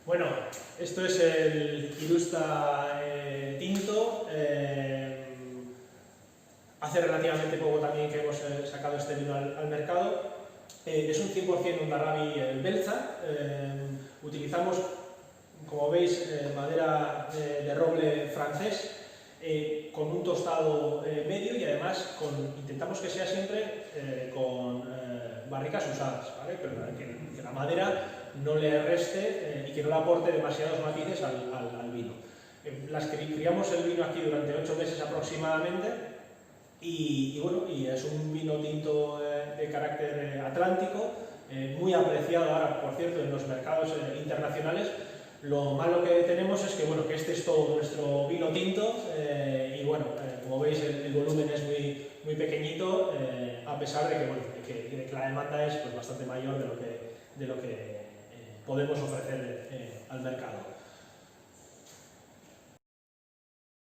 Bueno, esto es el Irusta tinto. Hace relativamente poco también que hemos sacado este vino al mercado. Es un 100% un Darrabi Belza. Utilizamos, como veis, madera de roble francés con un tostado medio y además intentamos que sea siempre con barricas usadas, ¿vale? Pero que la madera no le reste y que no le aporte demasiados matices al vino. Criamos el vino aquí durante 8 meses aproximadamente y bueno, y es un vino tinto de carácter atlántico, muy apreciado ahora, por cierto, en los mercados internacionales. Lo malo que tenemos es que, bueno, que este es todo nuestro vino tinto y bueno, como veis el volumen es muy pequeñito, a pesar de que, bueno, de que la demanda es pues, bastante mayor de lo que podemos ofrecer